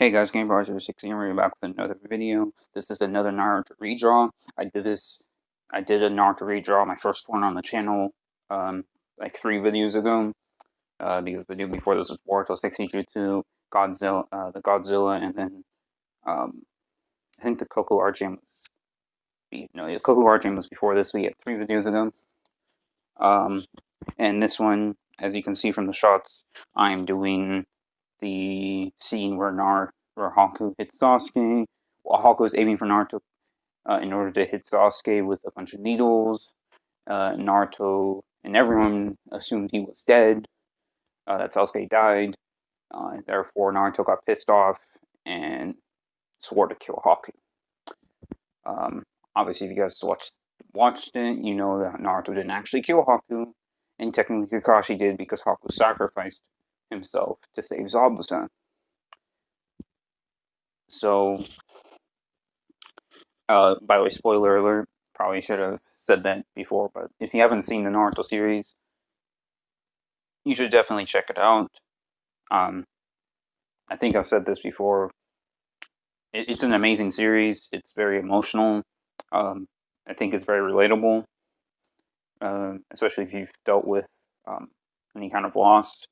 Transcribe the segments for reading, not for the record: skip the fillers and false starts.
Hey guys, GameBar060 and we're back with another video. This is another Naruto redraw. I did a Naruto redraw, my first one on the channel, like 3 videos ago. Because the video before this was Boruto 60 Jutsu, Godzilla, the Godzilla, and then I think the Coco Art Jam was, the Coco Art Jam was before this. We had 3 videos ago. And this one, as you can see from the shots, I'm doing the scene where Haku hits Sasuke. Well, Haku is aiming for Naruto in order to hit Sasuke with a bunch of needles. Naruto and everyone assumed he was dead, that Sasuke died. Therefore, Naruto got pissed off and swore to kill Haku. Obviously, if you guys watched it, you know that Naruto didn't actually kill Haku, and technically Kakashi did because Haku sacrificed himself to save Zabuza. So, by the way, spoiler alert, probably should have said that before, but if you haven't seen the Naruto series, you should definitely check it out. I think I've said this before. It's an amazing series. It's very emotional. I think it's very relatable, especially if you've dealt with any kind of loss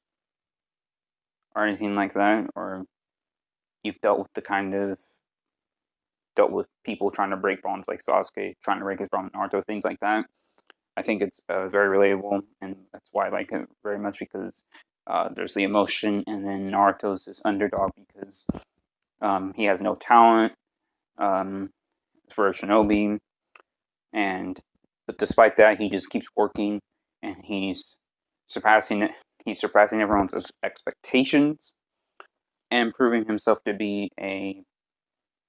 or anything like that, or you've dealt with people trying to break bonds like Sasuke, trying to break his bond with Naruto, things like that. I think it's very relatable, and that's why I like it very much, because there's the emotion, and then Naruto's this underdog because he has no talent for a shinobi, but despite that, he just keeps working, and he's surpassing everyone's expectations, and proving himself to be a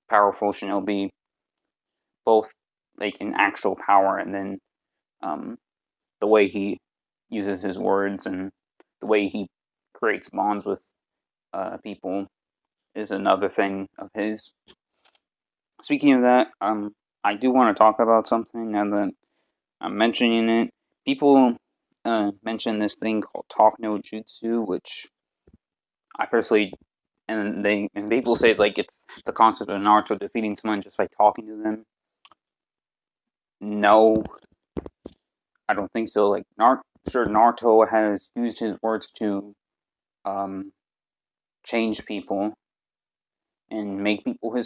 powerful shinobi, both like in actual power, and then the way he uses his words and the way he creates bonds with people is another thing of his. Speaking of that, I do want to talk about something now that I'm mentioning it. People mention this thing called Talk No Jutsu, which I personally, and people say like it's the concept of Naruto defeating someone just by talking to them. No, I don't think so. Like, Naruto has used his words to change people and make people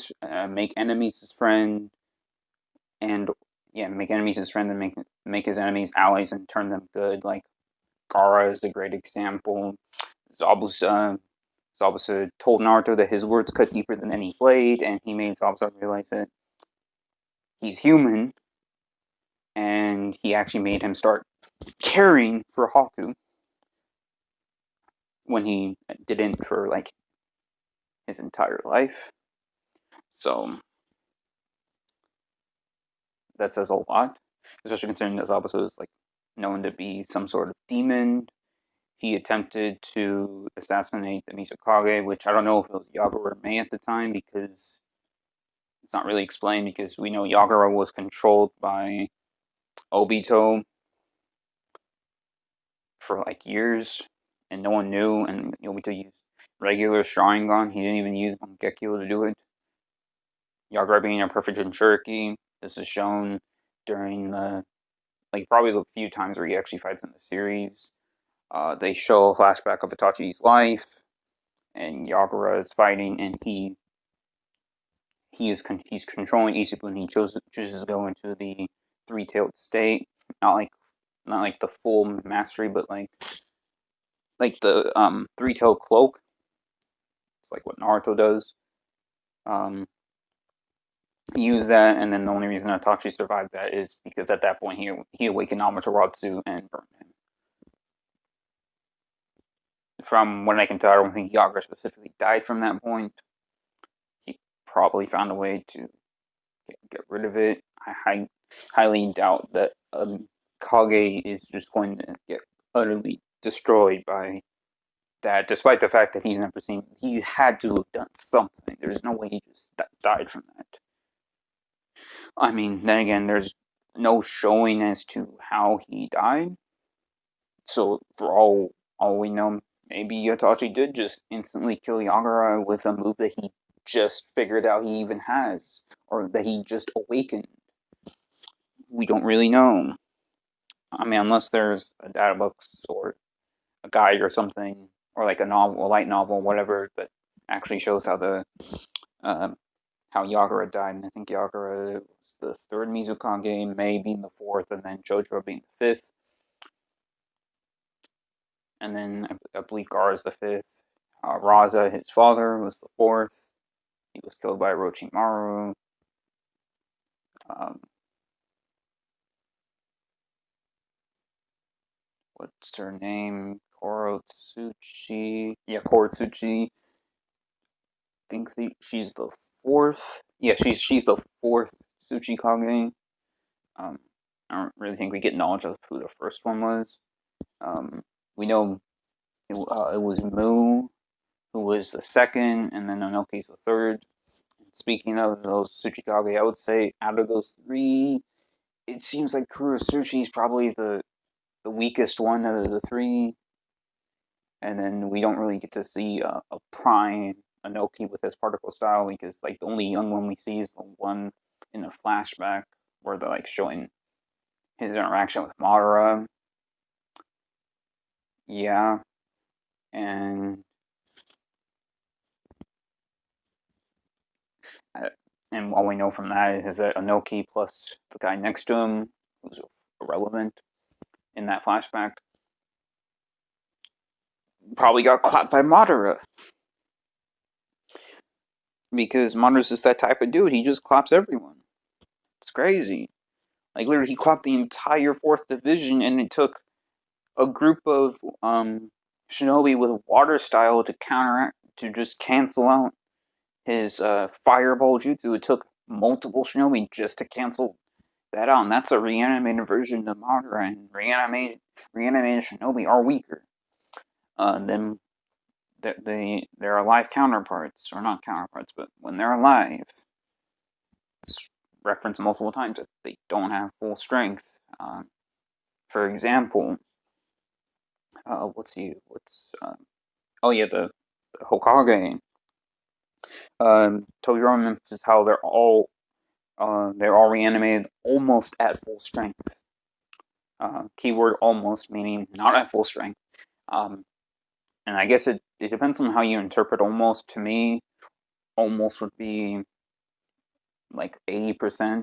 make enemies his friend, and make enemies his friend, and make his enemies allies and turn them good. Like Gaara is a great example. Zabuza told Naruto that his words cut deeper than any blade, and he made Zabuza realize that he's human, and he actually made him start caring for Haku when he didn't for like his entire life. So that says a lot, especially considering that Zabuza is like known to be some sort of demon. He attempted to assassinate the Mizukage, which I don't know if it was Yagura or Mei at the time, because it's not really explained, because we know Yagura was controlled by Obito for like years, and no one knew, and Obito used regular Sharingan. He didn't even use Mangekyo to do it. Yagura being a perfect Jinchuriki. This is shown during probably the few times where he actually fights in the series. They show a flashback of Itachi's life, and Yagura is fighting, and he's controlling Izuku, and he chooses to go into the three-tailed state. Not like the full mastery, but like the three-tailed cloak. It's like what Naruto does. He used that, and then the only reason Itachi survived that is because at that point he awakened Amaterasu and burned him. From what I can tell, I don't think Yagura specifically died from that point. He probably found a way to get rid of it. I highly doubt that Kage is just going to get utterly destroyed by that, despite the fact that he's never seen. He had to have done something. There's no way he just died from that. I mean, then again, there's no showing as to how he died. So for all we know, maybe Itachi did just instantly kill Yagura with a move that he just figured out he even has, or that he just awakened. We don't really know. I mean, unless there's a data books or a guide or something, or like a novel, a light novel, whatever, that actually shows how the how Yagura died. And I think Yagura was the third Mizukage, Mei being the fourth, and then Jojo being the fifth. And then I believe Gar is the fifth. Raza, his father, was the fourth. He was killed by Orochimaru. What's her name? Korotsuchi. Yeah, Korotsuchi. I think she's the fourth. Yeah, she's the fourth Tsuchikage. I don't really think we get knowledge of who the first one was. We know it was Mu, who was the second, and then Onoki's the third. Speaking of those Tsuchikage, I would say out of those three, it seems like Kurosuchi is probably the weakest one out of the three. And then we don't really get to see a prime Anoki with his particle style, because like the only young one we see is the one in a flashback where they're like showing his interaction with Madara. Yeah. And all we know from that is that Anoki plus the guy next to him, who's irrelevant in that flashback, probably got clapped by Madara. Because Madara's just that type of dude. He just claps everyone. It's crazy. Like, literally, he clapped the entire 4th Division, and it took a group of shinobi with water style to counteract, to just cancel out his fireball jutsu. It took multiple shinobi just to cancel that out, and that's a reanimated version of Madara, and reanimated shinobi are weaker than their alive counterparts, or not counterparts, but when they're alive, it's referenced multiple times that they don't have full strength. For example, the Hokage. Tobirama mentions how they're all reanimated almost at full strength. Keyword almost, meaning not at full strength. And I guess it depends on how you interpret almost. To me, almost would be like 80%.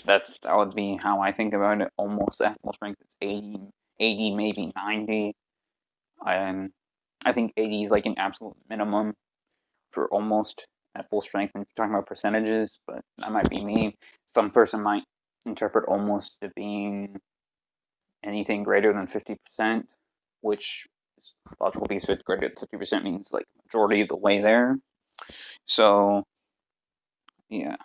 That would be how I think about it. Almost at full strength, it's 80, maybe 90. I think 80 is like an absolute minimum for almost at full strength when you're talking about percentages, but that might be me. Some person might interpret almost to being anything greater than 50%, which is logical because greater than 50% means like majority of the way there. So, yeah.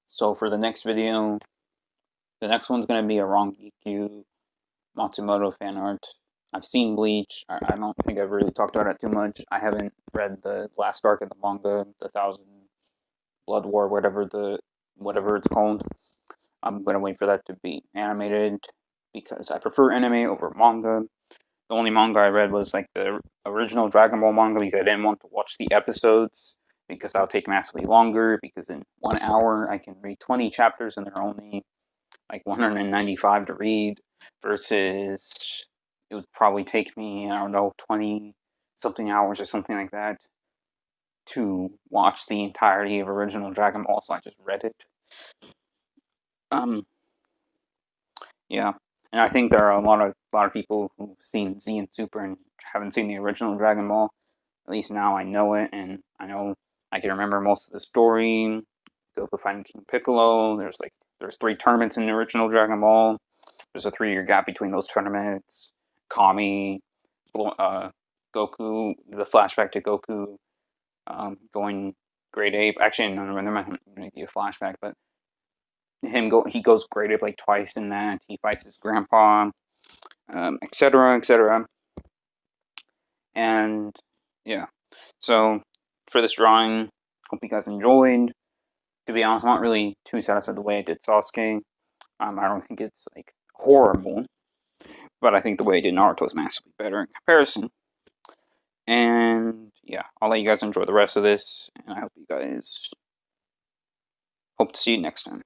So for the next video, the next one's going to be a Rangikyu Matsumoto fan art. I've seen Bleach. I don't think I've really talked about it too much. I haven't read the last arc of the manga, the Thousand Blood War, whatever it's called. I'm gonna wait for that to be animated because I prefer anime over manga. The only manga I read was like the original Dragon Ball manga because I didn't want to watch the episodes because that'll take massively longer. Because in 1 hour I can read 20 chapters and they're only like 195 to read, versus it would probably take me, I don't know, 20 something hours or something like that to watch the entirety of original Dragon Ball, so I just read it. Yeah. And I think there are a lot of people who've seen Z and Super and haven't seen the original Dragon Ball. At least now I know it, and I know I can remember most of the story. Goku fighting King Piccolo. There's 3 tournaments in the original Dragon Ball. There's a 3-year gap between those tournaments. Kami, Goku, the flashback to Goku going Great Ape. Actually, no, there might be a flashback, but he goes Great Ape like twice in that. He fights his grandpa, etc., etc. And yeah, so for this drawing, hope you guys enjoyed. To be honest, I'm not really too satisfied with the way I did Sasuke. I don't think it's like horrible, but I think the way I did Naruto is massively better in comparison. And yeah, I'll let you guys enjoy the rest of this, and I hope you guys hope to see you next time.